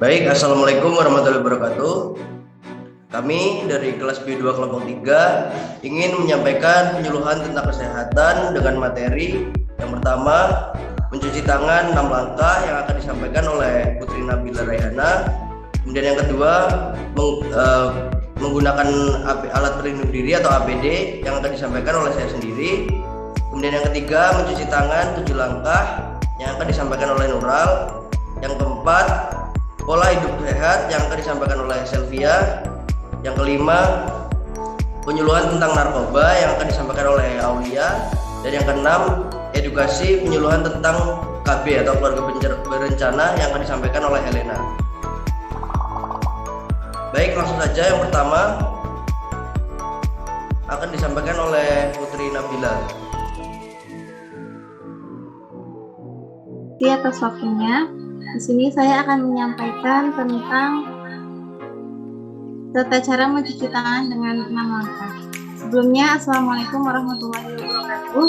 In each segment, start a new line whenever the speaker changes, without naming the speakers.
Baik, Assalamualaikum warahmatullahi wabarakatuh. Kami dari kelas B2 kelompok 3 ingin menyampaikan penyuluhan tentang kesehatan dengan materi yang pertama, mencuci tangan 6 langkah yang akan disampaikan oleh Putri Nabila Raihana. Kemudian yang kedua, menggunakan alat pelindung diri atau APD yang akan disampaikan oleh saya sendiri. Kemudian yang ketiga, mencuci tangan 7 langkah yang akan disampaikan oleh Nural. Yang keempat, pola hidup sehat yang akan disampaikan oleh Selvia. Yang kelima, penyuluhan tentang narkoba yang akan disampaikan oleh Aulia. Dan yang keenam, edukasi penyuluhan tentang KB atau keluarga berencana yang akan disampaikan oleh Helena. Baik, langsung saja yang pertama akan disampaikan oleh Putri Nabila.
Di atas waktunya, di sini saya akan menyampaikan tentang tata cara mencuci tangan dengan 6 langkah. Sebelumnya, Assalamualaikum warahmatullahi wabarakatuh.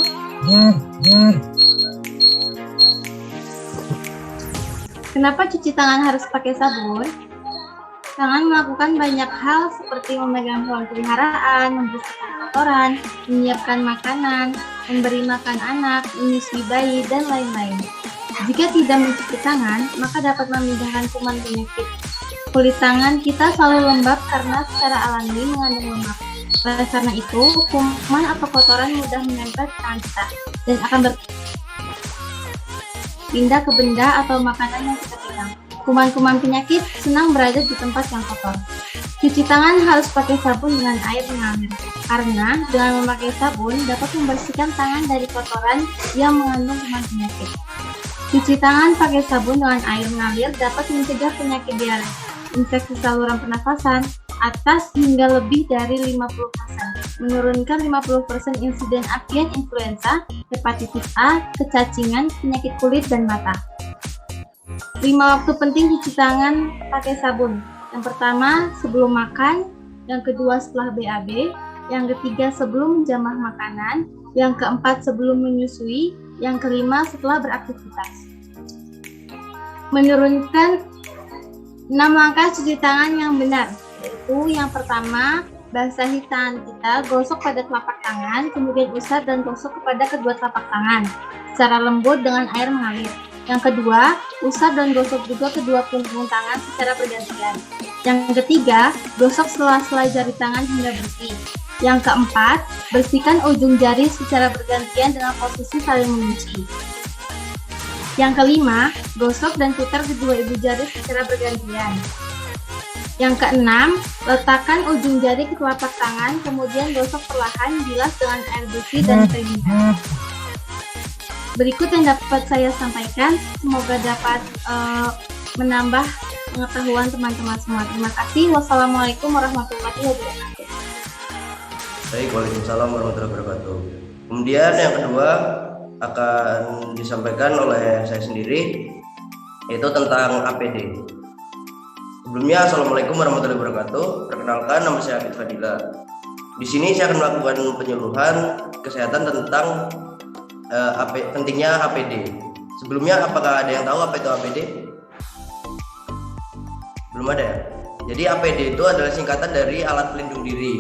Kenapa cuci tangan harus pakai sabun? Tangan melakukan banyak hal seperti memegang hewan peliharaan, membersihkan kotoran, menyiapkan makanan, memberi makan anak, menyusui bayi, dan lain-lain. Jika tidak mencuci tangan, maka dapat memindahkan kuman penyakit. Kulit tangan kita selalu lembab karena secara alami mengandung lemak. Oleh karena itu, kuman atau kotoran mudah menempel ke tangan kita dan akan berpindah ke benda atau makanan yang kita pegang. Kuman-kuman penyakit senang berada di tempat yang kotor. Cuci tangan harus pakai sabun dengan air mengalir, karena dengan memakai sabun dapat membersihkan tangan dari kotoran yang mengandung kuman penyakit. Cuci tangan pakai sabun dengan air mengalir dapat mencegah penyakit diare, infeksi saluran pernafasan, atas hingga lebih dari 50%, menurunkan 50% insiden avian influenza, hepatitis A, kecacingan, penyakit kulit, dan mata. 5 waktu penting cuci tangan pakai sabun. Yang pertama, sebelum makan. Yang kedua, setelah BAB. Yang ketiga, sebelum menjamah makanan. Yang keempat, sebelum menyusui. Yang kelima, setelah beraktivitas. Menurunkan 6 langkah cuci tangan yang benar, yaitu yang pertama, basahi tangan kita, gosok pada telapak tangan, kemudian usap dan gosok kepada kedua telapak tangan secara lembut dengan air mengalir. Yang kedua, usap dan gosok juga kedua punggung tangan secara bergantian. Yang ketiga, gosok sela-sela jari tangan hingga bersih. Yang keempat, bersihkan ujung jari secara bergantian dengan posisi saling mengunci. Yang kelima, gosok dan putar kedua ibu jari secara bergantian. Yang keenam, letakkan ujung jari ke telapak tangan, kemudian gosok perlahan, bilas dengan air bersih dan keringkan. Berikut yang dapat saya sampaikan, semoga dapat menambah pengetahuan teman-teman semua. Terima kasih. Wassalamualaikum warahmatullahi wabarakatuh.
Baik, waalaikumsalam warahmatullahi wabarakatuh. Kemudian yang kedua akan disampaikan oleh saya sendiri, yaitu tentang APD. Sebelumnya, Assalamualaikum warahmatullahi wabarakatuh. Perkenalkan, nama saya Afid Fadila. Di sini saya akan melakukan penyuluhan kesehatan tentang pentingnya APD. Sebelumnya, apakah ada yang tahu apa itu APD? Belum ada ya? Jadi APD itu adalah singkatan dari alat pelindung diri.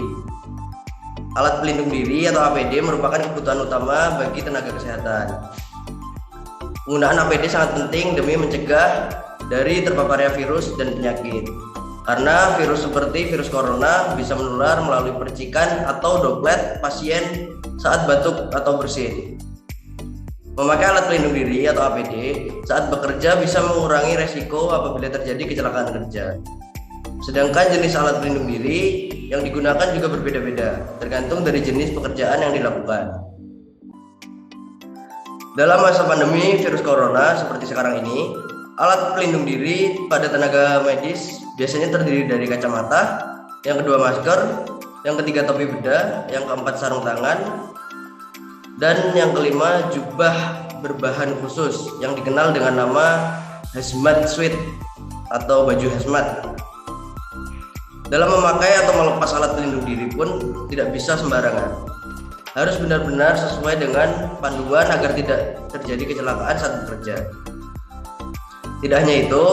Alat pelindung diri atau APD merupakan kebutuhan utama bagi tenaga kesehatan. Penggunaan APD sangat penting demi mencegah dari terpaparnya virus dan penyakit. Karena virus seperti virus corona bisa menular melalui percikan atau droplet pasien saat batuk atau bersin. Memakai alat pelindung diri atau APD saat bekerja bisa mengurangi resiko apabila terjadi kecelakaan kerja. Sedangkan jenis alat pelindung diri yang digunakan juga berbeda-beda, tergantung dari jenis pekerjaan yang dilakukan. Dalam masa pandemi virus corona seperti sekarang ini, alat pelindung diri pada tenaga medis biasanya terdiri dari kacamata, yang kedua masker, yang ketiga topi bedah, yang keempat sarung tangan, dan yang kelima jubah berbahan khusus yang dikenal dengan nama hazmat suit atau baju hazmat. Dalam memakai atau melepas alat pelindung diri pun tidak bisa sembarangan. Harus benar-benar sesuai dengan panduan agar tidak terjadi kecelakaan saat bekerja. Tidak hanya itu,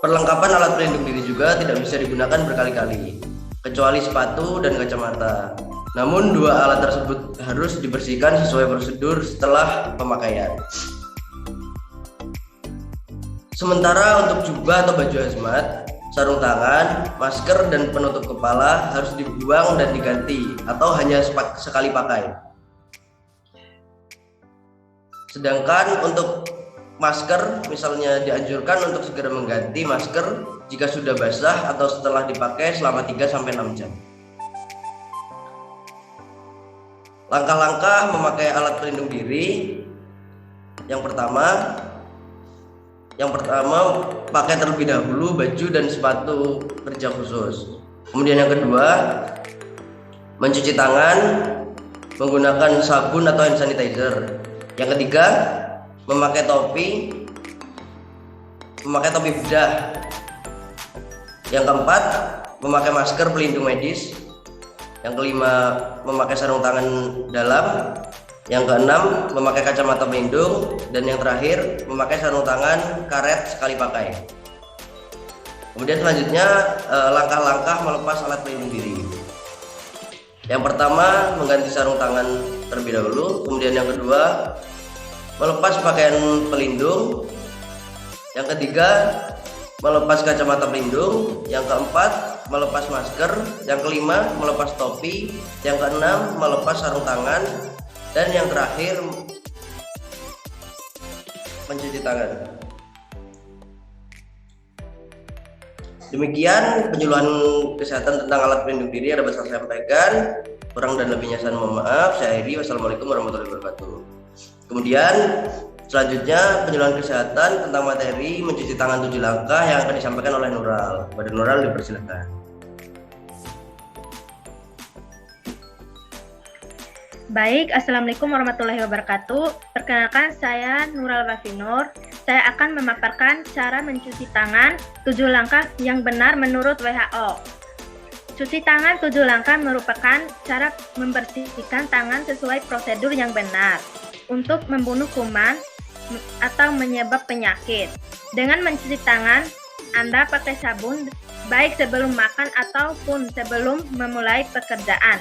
Perlengkapan alat pelindung diri juga tidak bisa digunakan berkali-kali, kecuali sepatu dan kacamata. Namun dua alat tersebut harus dibersihkan sesuai prosedur setelah pemakaian. Sementara untuk jubah atau baju hazmat, sarung tangan, masker, dan penutup kepala harus dibuang dan diganti atau hanya sekali pakai. Sedangkan untuk masker, misalnya dianjurkan untuk segera mengganti masker jika sudah basah atau setelah dipakai selama 3-6 jam. Langkah-langkah memakai alat pelindung diri. Yang pertama, pakai terlebih dahulu baju dan sepatu kerja khusus. Kemudian yang kedua, mencuci tangan menggunakan sabun atau hand sanitizer. Yang ketiga, memakai topi bedah. Yang keempat, memakai masker pelindung medis. Yang kelima, memakai sarung tangan dalam. Yang keenam, memakai kacamata pelindung. Dan yang terakhir, memakai sarung tangan karet sekali pakai. Kemudian selanjutnya, langkah-langkah melepas alat pelindung diri. Yang pertama, mengganti sarung tangan terlebih dahulu. Kemudian yang kedua, melepas pakaian pelindung. Yang ketiga, melepas kacamata pelindung. Yang keempat, melepas masker. Yang kelima, melepas topi. Yang keenam, melepas sarung tangan. Dan yang terakhir, mencuci tangan. Demikian penyuluhan kesehatan tentang alat pelindung diri yang dapat saya sampaikan. Kurang dan lebihnya saya mohon maaf. Saya akhiri. Wassalamualaikum warahmatullahi wabarakatuh. Kemudian selanjutnya penyuluhan kesehatan tentang materi mencuci tangan 7 langkah yang akan disampaikan oleh Nural. Kepada Nural dipersilakan.
Baik, Assalamualaikum warahmatullahi wabarakatuh. Perkenalkan, saya Nural Wafinur. Saya akan memaparkan cara mencuci tangan 7 langkah yang benar menurut WHO. Cuci tangan 7 langkah merupakan cara membersihkan tangan sesuai prosedur yang benar untuk membunuh kuman atau menyebab penyakit. Dengan mencuci tangan, Anda pakai sabun baik sebelum makan ataupun sebelum memulai pekerjaan,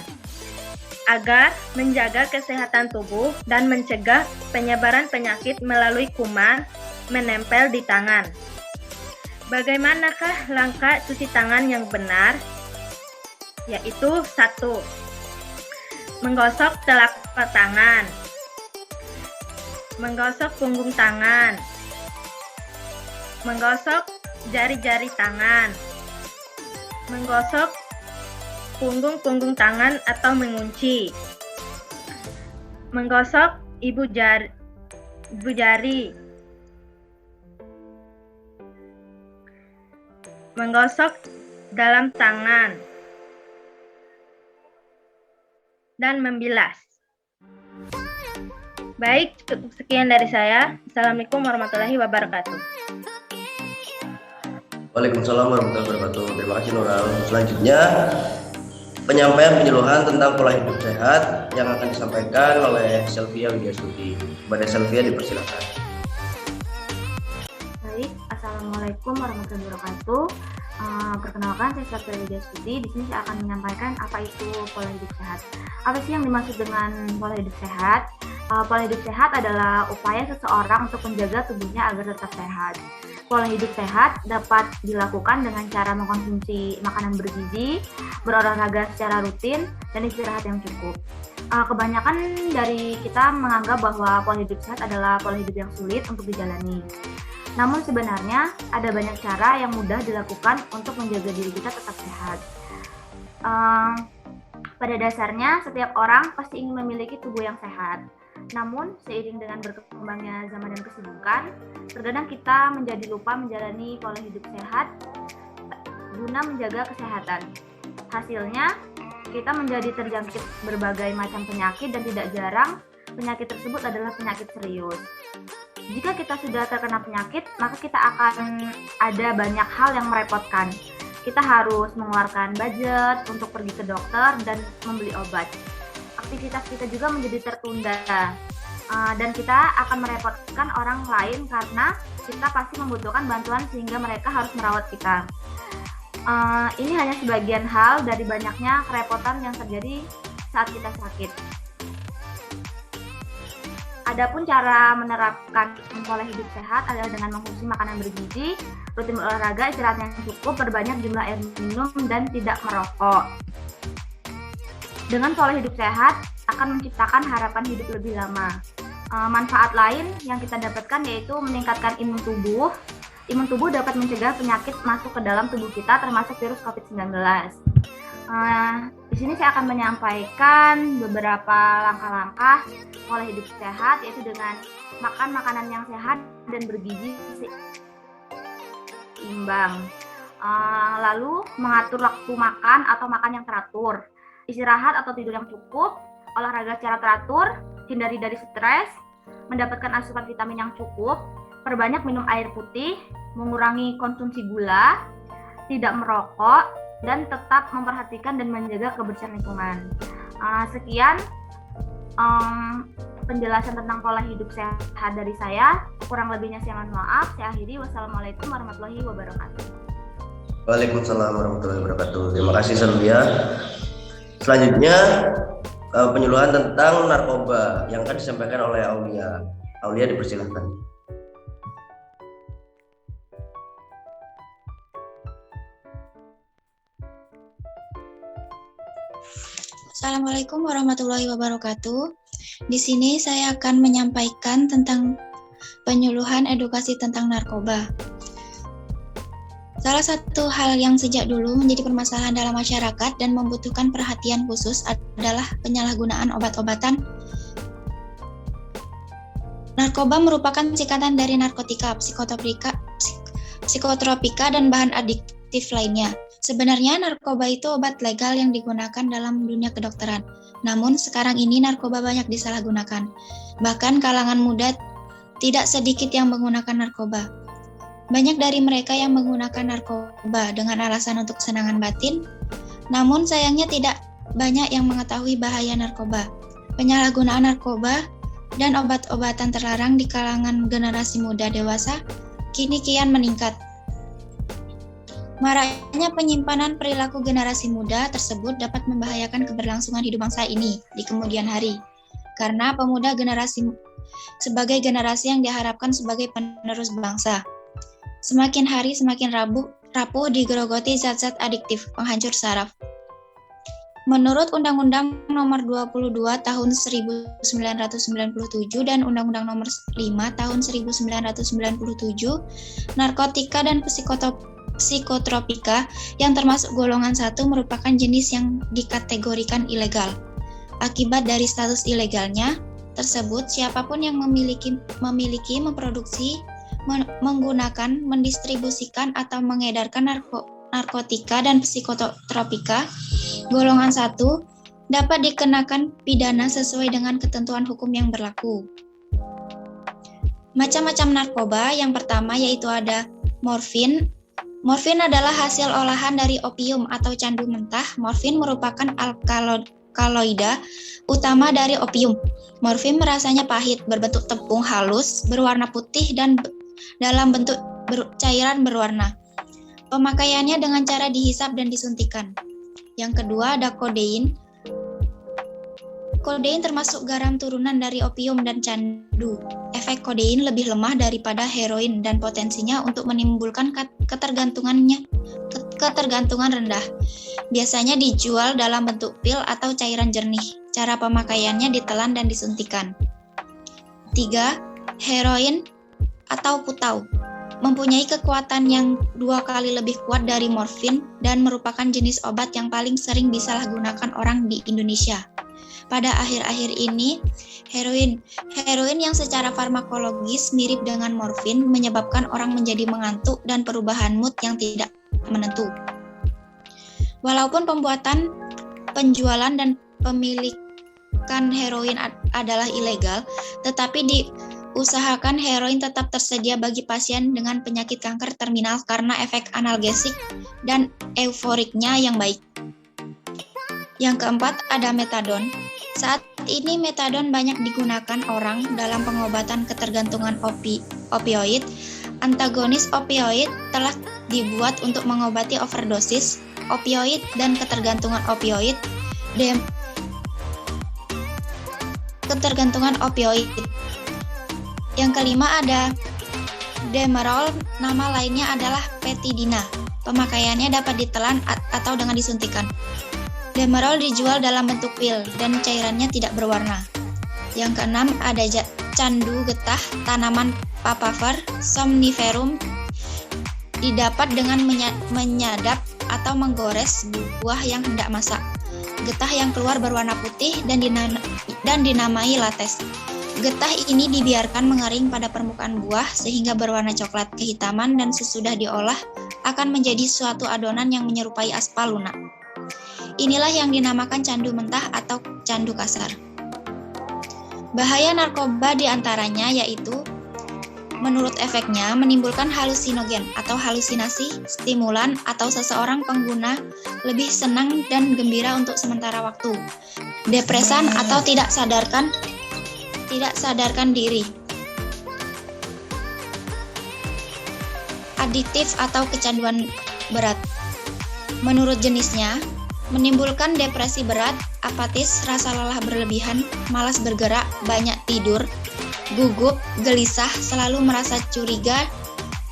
agar menjaga kesehatan tubuh dan mencegah penyebaran penyakit melalui kuman menempel di tangan. Bagaimanakah langkah cuci tangan yang benar? Yaitu 1. Menggosok telapak tangan, menggosok punggung tangan, menggosok jari-jari tangan, menggosok punggung tangan atau mengunci, menggosok ibu jari, menggosok dalam tangan, dan membilas. Baik, sekian dari saya. Assalamualaikum warahmatullahi wabarakatuh.
Waalaikumsalam warahmatullahi wabarakatuh. Terima kasih Nural. Selanjutnya, penyampaian penyuluhan tentang pola hidup sehat yang akan disampaikan oleh Selvia Widiastuti. Kepada Selvia dipersilakan.
Baik, Assalamualaikum warahmatullahi wabarakatuh. Perkenalkan, saya Selvia Widiastuti. Di sini saya akan menyampaikan apa itu pola hidup sehat. Apa sih yang dimaksud dengan pola hidup sehat? Pola hidup sehat adalah upaya seseorang untuk menjaga tubuhnya agar tetap sehat. Pola hidup sehat dapat dilakukan dengan cara mengkonsumsi makanan bergizi, berolahraga secara rutin, dan istirahat yang cukup. Kebanyakan dari kita menganggap bahwa pola hidup sehat adalah pola hidup yang sulit untuk dijalani. Namun sebenarnya ada banyak cara yang mudah dilakukan untuk menjaga diri kita tetap sehat. Pada dasarnya setiap orang pasti ingin memiliki tubuh yang sehat. Namun, seiring dengan berkembangnya zaman dan kesibukan, terkadang kita menjadi lupa menjalani pola hidup sehat guna menjaga kesehatan. Hasilnya, kita menjadi terjangkit berbagai macam penyakit dan tidak jarang penyakit tersebut adalah penyakit serius. Jika kita sudah terkena penyakit, maka kita akan ada banyak hal yang merepotkan. Kita harus mengeluarkan budget untuk pergi ke dokter dan membeli obat. Aktivitas kita juga menjadi tertunda dan kita akan merepotkan orang lain karena kita pasti membutuhkan bantuan sehingga mereka harus merawat kita. Ini hanya sebagian hal dari banyaknya kerepotan yang terjadi saat kita sakit. Adapun cara menerapkan pola hidup sehat adalah dengan mengkonsumsi makanan bergizi, rutin berolahraga, istirahat yang cukup, perbanyak jumlah air minum, dan tidak merokok. Dengan pola hidup sehat akan menciptakan harapan hidup lebih lama. Manfaat lain yang kita dapatkan yaitu meningkatkan imun tubuh. Imun tubuh dapat mencegah penyakit masuk ke dalam tubuh kita, termasuk virus COVID-19. Di sini saya akan menyampaikan beberapa langkah-langkah pola hidup sehat, yaitu dengan makan makanan yang sehat dan bergizi seimbang. Lalu mengatur waktu makan atau makan yang teratur, istirahat atau tidur yang cukup, olahraga secara teratur, hindari dari stres, mendapatkan asupan vitamin yang cukup, perbanyak minum air putih, mengurangi konsumsi gula, tidak merokok, dan tetap memperhatikan dan menjaga kebersihan lingkungan. Sekian penjelasan tentang pola hidup sehat dari saya. Kurang lebihnya saya mohon maaf. Saya akhiri. Wassalamualaikum warahmatullahi wabarakatuh.
Waalaikumsalam warahmatullahi wabarakatuh. Terima kasih Salvia. Selanjutnya penyuluhan tentang narkoba yang akan disampaikan oleh Aulia. Aulia dipersilakan.
Assalamualaikum warahmatullahi wabarakatuh. Di sini saya akan menyampaikan tentang penyuluhan edukasi tentang narkoba. Salah satu hal yang sejak dulu menjadi permasalahan dalam masyarakat dan membutuhkan perhatian khusus adalah penyalahgunaan obat-obatan. Narkoba merupakan singkatan dari narkotika, psikotropika, dan bahan adiktif lainnya. Sebenarnya narkoba itu obat legal yang digunakan dalam dunia kedokteran. Namun sekarang ini narkoba banyak disalahgunakan. Bahkan kalangan muda tidak sedikit yang menggunakan narkoba. Banyak dari mereka yang menggunakan narkoba dengan alasan untuk kesenangan batin. Namun sayangnya tidak banyak yang mengetahui bahaya narkoba. Penyalahgunaan narkoba dan obat-obatan terlarang di kalangan generasi muda dewasa kini kian meningkat. Maraknya penyimpanan perilaku generasi muda tersebut dapat membahayakan keberlangsungan hidup bangsa ini di kemudian hari. Karena pemuda sebagai generasi yang diharapkan sebagai penerus bangsa. Semakin hari semakin rapuh digerogoti zat-zat adiktif penghancur saraf. Menurut Undang-Undang Nomor 22 Tahun 1997 dan Undang-Undang Nomor 5 Tahun 1997, narkotika dan psikotropika yang termasuk golongan 1 merupakan jenis yang dikategorikan ilegal. Akibat dari status ilegalnya tersebut, siapapun yang memiliki, memproduksi, menggunakan, mendistribusikan atau mengedarkan narkotika dan psikotropika golongan 1 dapat dikenakan pidana sesuai dengan ketentuan hukum yang berlaku. Macam-macam narkoba, yang pertama yaitu ada morfin. Morfin adalah hasil olahan dari opium atau candu mentah. Morfin merupakan alkaloida utama dari opium. Morfin rasanya pahit, berbentuk tepung halus, berwarna putih dan dalam bentuk cairan berwarna. Pemakaiannya dengan cara dihisap dan disuntikan. Yang kedua ada kodein. Kodein termasuk garam turunan dari opium dan candu. Efek kodein lebih lemah daripada heroin dan potensinya untuk menimbulkan ketergantungan rendah. Biasanya dijual dalam bentuk pil atau cairan jernih. Cara pemakaiannya ditelan dan disuntikan. 3. Heroin atau putau. Mempunyai kekuatan yang 2 kali lebih kuat dari morfin dan merupakan jenis obat yang paling sering disalahgunakan orang di Indonesia. Pada akhir-akhir ini, heroin yang secara farmakologis mirip dengan morfin menyebabkan orang menjadi mengantuk dan perubahan mood yang tidak menentu. Walaupun pembuatan, penjualan, dan pemilikan heroin adalah ilegal, tetapi diusahakan heroin tetap tersedia bagi pasien dengan penyakit kanker terminal karena efek analgesik dan euforiknya yang baik. Yang keempat ada metadon. Saat ini metadon banyak digunakan orang dalam pengobatan ketergantungan opioid Antagonis opioid telah dibuat untuk mengobati overdosis opioid dan ketergantungan opioid. Ketergantungan opioid. Yang kelima ada Demerol, nama lainnya adalah petidina. Pemakaiannya dapat ditelan atau dengan disuntikan. Demerol dijual dalam bentuk pil dan cairannya tidak berwarna. Yang keenam ada candu getah tanaman papaver somniferum, didapat dengan menyadap atau menggores buah yang hendak masak. Getah yang keluar berwarna putih dan dinamai latex. Getah ini dibiarkan mengering pada permukaan buah sehingga berwarna coklat kehitaman dan sesudah diolah akan menjadi suatu adonan yang menyerupai aspal lunak. Inilah yang dinamakan candu mentah atau candu kasar. Bahaya narkoba diantaranya yaitu menurut efeknya menimbulkan halusinogen atau halusinasi, stimulan atau seseorang pengguna lebih senang dan gembira untuk sementara waktu, depresan atau tidak sadarkan diri, adiktif atau kecanduan berat. Menurut jenisnya, menimbulkan depresi berat, apatis, rasa lelah berlebihan, malas bergerak, banyak tidur, gugup, gelisah, selalu merasa curiga,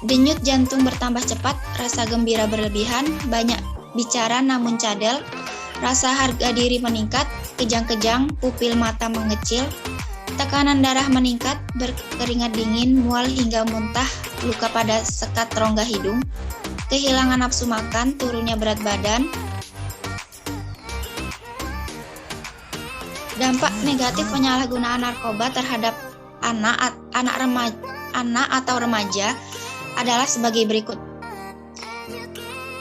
denyut jantung bertambah cepat, rasa gembira berlebihan, banyak bicara namun cadel, rasa harga diri meningkat, kejang-kejang, pupil mata mengecil, tekanan darah meningkat, berkeringat dingin, mual hingga muntah, luka pada sekat rongga hidung, kehilangan nafsu makan, turunnya berat badan. Dampak negatif penyalahgunaan narkoba terhadap anak atau remaja adalah sebagai berikut.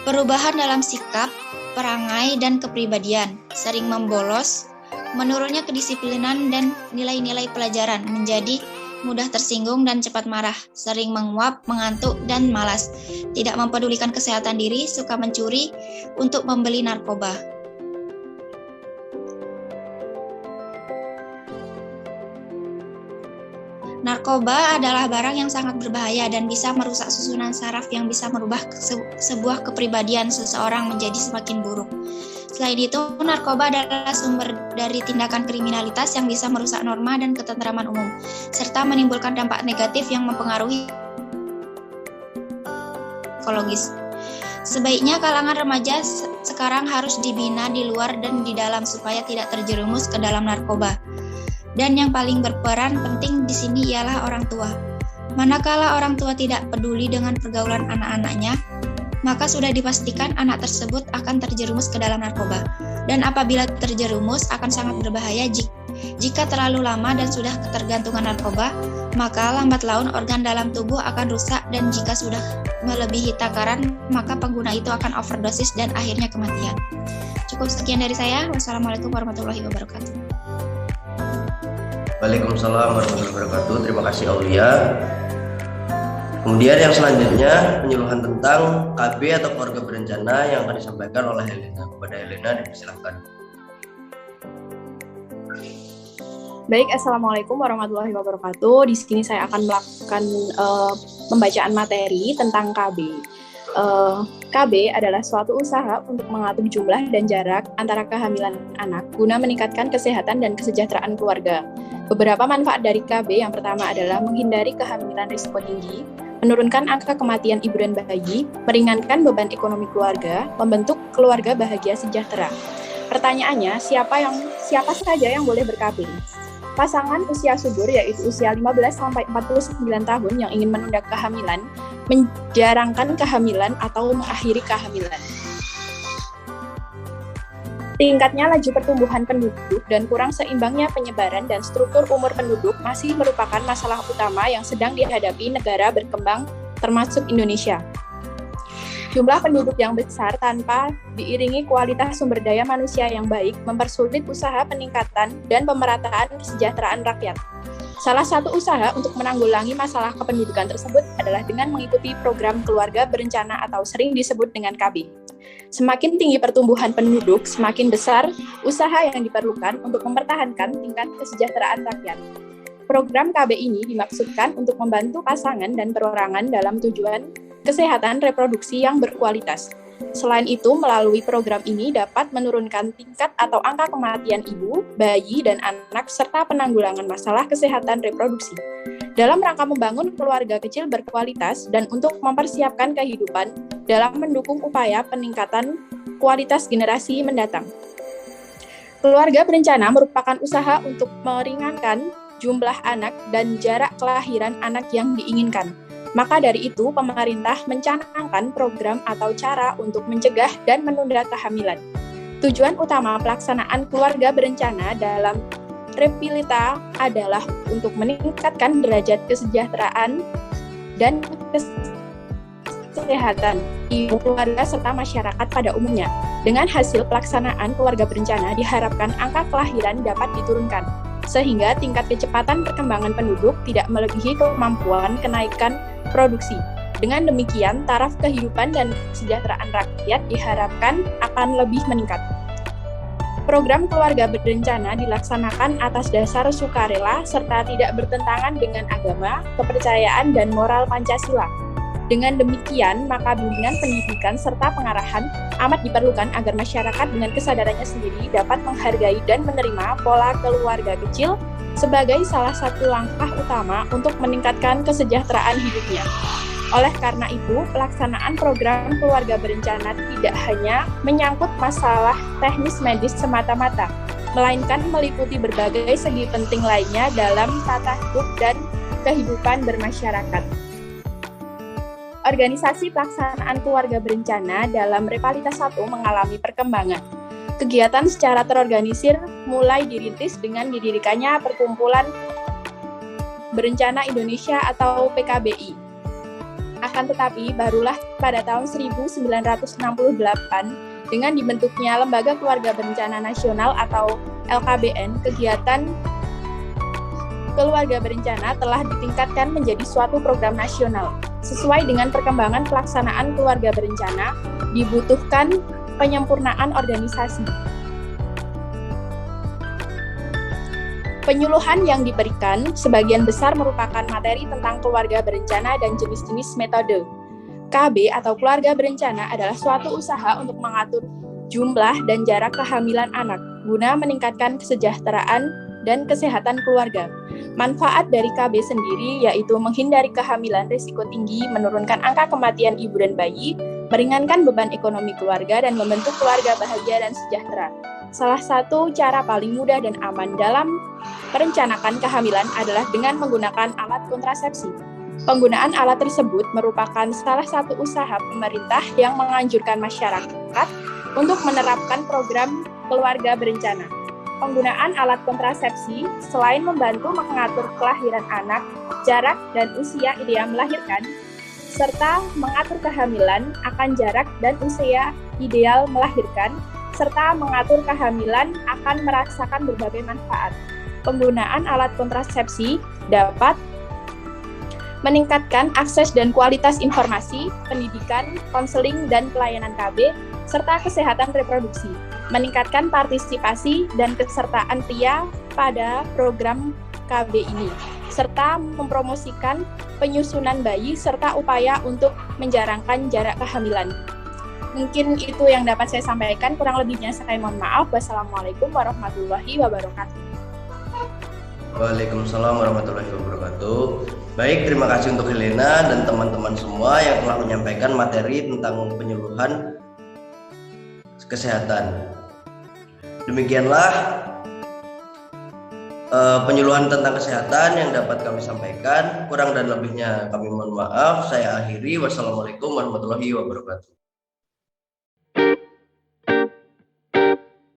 Perubahan dalam sikap, perangai, dan kepribadian, sering membolos, menurunnya kedisiplinan dan nilai-nilai pelajaran, menjadi mudah tersinggung dan cepat marah, sering menguap, mengantuk, dan malas, tidak mempedulikan kesehatan diri, suka mencuri untuk membeli narkoba. Narkoba adalah barang yang sangat berbahaya dan bisa merusak susunan saraf yang bisa merubah sebuah kepribadian seseorang menjadi semakin buruk. Selain itu, narkoba adalah sumber dari tindakan kriminalitas yang bisa merusak norma dan ketentraman umum, serta menimbulkan dampak negatif yang mempengaruhi psikologis. Sebaiknya kalangan remaja sekarang harus dibina di luar dan di dalam supaya tidak terjerumus ke dalam narkoba. Dan yang paling berperan penting di sini ialah orang tua. Manakala orang tua tidak peduli dengan pergaulan anak-anaknya, maka sudah dipastikan anak tersebut akan terjerumus ke dalam narkoba. Dan apabila terjerumus akan sangat berbahaya jika terlalu lama dan sudah ketergantungan narkoba, maka lambat laun organ dalam tubuh akan rusak dan jika sudah melebihi takaran, maka pengguna itu akan overdosis dan akhirnya kematian. Cukup sekian dari saya. Wassalamualaikum warahmatullahi wabarakatuh.
Waalaikumsalam warahmatullahi wabarakatuh. Terima kasih Aulia. Kemudian yang selanjutnya penyuluhan tentang KB atau keluarga berencana yang akan disampaikan oleh Helena. Kepada Helena dipersilakan.
Baik, Assalamualaikum warahmatullahi wabarakatuh. Di sini saya akan melakukan pembacaan materi tentang KB. KB adalah suatu usaha untuk mengatur jumlah dan jarak antara kehamilan anak guna meningkatkan kesehatan dan kesejahteraan keluarga. Beberapa manfaat dari KB yang pertama adalah menghindari kehamilan risiko tinggi, menurunkan angka kematian ibu dan bayi, meringankan beban ekonomi keluarga, membentuk keluarga bahagia sejahtera. Pertanyaannya, siapa saja yang boleh ber-KB? Pasangan usia subur yaitu usia 15 sampai 49 tahun yang ingin menunda kehamilan, menjarangkan kehamilan atau mengakhiri kehamilan. Tingkatnya laju pertumbuhan penduduk dan kurang seimbangnya penyebaran dan struktur umur penduduk masih merupakan masalah utama yang sedang dihadapi negara berkembang termasuk Indonesia. Jumlah penduduk yang besar tanpa diiringi kualitas sumber daya manusia yang baik mempersulit usaha peningkatan dan pemerataan kesejahteraan rakyat. Salah satu usaha untuk menanggulangi masalah kependudukan tersebut adalah dengan mengikuti program keluarga berencana atau sering disebut dengan KB. Semakin tinggi pertumbuhan penduduk, semakin besar usaha yang diperlukan untuk mempertahankan tingkat kesejahteraan rakyat. Program KB ini dimaksudkan untuk membantu pasangan dan perorangan dalam tujuan kesehatan reproduksi yang berkualitas. Selain itu, melalui program ini dapat menurunkan tingkat atau angka kematian ibu, bayi, dan anak, serta penanggulangan masalah kesehatan reproduksi. Dalam rangka membangun keluarga kecil berkualitas dan untuk mempersiapkan kehidupan dalam mendukung upaya peningkatan kualitas generasi mendatang. Keluarga berencana merupakan usaha untuk meringankan jumlah anak dan jarak kelahiran anak yang diinginkan. Maka dari itu, pemerintah mencanangkan program atau cara untuk mencegah dan menunda kehamilan. Tujuan utama pelaksanaan keluarga berencana dalam Repilita adalah untuk meningkatkan derajat kesejahteraan dan kesehatan ibu keluarga serta masyarakat pada umumnya. Dengan hasil pelaksanaan keluarga berencana, diharapkan angka kelahiran dapat diturunkan, sehingga tingkat kecepatan perkembangan penduduk tidak melebihi kemampuan kenaikan produksi. Dengan demikian, taraf kehidupan dan kesejahteraan rakyat diharapkan akan lebih meningkat. Program keluarga berencana dilaksanakan atas dasar sukarela serta tidak bertentangan dengan agama, kepercayaan, dan moral Pancasila. Dengan demikian, maka bimbingan pendidikan serta pengarahan amat diperlukan agar masyarakat dengan kesadarannya sendiri dapat menghargai dan menerima pola keluarga kecil sebagai salah satu langkah utama untuk meningkatkan kesejahteraan hidupnya. Oleh karena itu, pelaksanaan program keluarga berencana tidak hanya menyangkut masalah teknis medis semata-mata, melainkan meliputi berbagai segi penting lainnya dalam tata hidup dan kehidupan bermasyarakat. Organisasi pelaksanaan keluarga berencana dalam Repalita 1 mengalami perkembangan. Kegiatan secara terorganisir mulai dirintis dengan didirikannya Perkumpulan Berencana Indonesia atau PKBI. Akan tetapi, barulah pada tahun 1968 dengan dibentuknya Lembaga Keluarga Berencana Nasional atau LKBN, kegiatan keluarga berencana telah ditingkatkan menjadi suatu program nasional. Sesuai dengan perkembangan pelaksanaan keluarga berencana, dibutuhkan penyempurnaan organisasi. Penyuluhan yang diberikan sebagian besar merupakan materi tentang keluarga berencana dan jenis-jenis metode. KB atau keluarga berencana adalah suatu usaha untuk mengatur jumlah dan jarak kehamilan anak guna meningkatkan kesejahteraan dan kesehatan keluarga. Manfaat dari KB sendiri yaitu menghindari kehamilan risiko tinggi, menurunkan angka kematian ibu dan bayi, meringankan beban ekonomi keluarga, dan membentuk keluarga bahagia dan sejahtera. Salah satu cara paling mudah dan aman dalam merencanakan kehamilan adalah dengan menggunakan alat kontrasepsi. Penggunaan alat tersebut merupakan salah satu usaha pemerintah yang menganjurkan masyarakat untuk menerapkan program keluarga berencana. Penggunaan alat kontrasepsi selain membantu mengatur kelahiran anak, jarak dan usia ideal melahirkan, serta mengatur kehamilan akan jarak dan usia ideal melahirkan, serta mengatur kehamilan akan merasakan berbagai manfaat. Penggunaan alat kontrasepsi dapat meningkatkan akses dan kualitas informasi, pendidikan, konseling, dan pelayanan KB, serta kesehatan reproduksi, meningkatkan partisipasi dan kesertaan pria pada program KB ini, serta mempromosikan penyusunan bayi serta upaya untuk menjarangkan jarak kehamilan. Mungkin itu yang dapat saya sampaikan, kurang lebihnya saya mohon maaf. Wassalamualaikum warahmatullahi wabarakatuh.
Waalaikumsalam warahmatullahi wabarakatuh. Baik, terima kasih untuk Helena dan teman-teman semua yang telah menyampaikan materi tentang penyuluhan kesehatan. Demikianlah penyuluhan tentang kesehatan yang dapat kami sampaikan. Kurang dan lebihnya kami mohon maaf. Saya akhiri. Wassalamualaikum warahmatullahi wabarakatuh.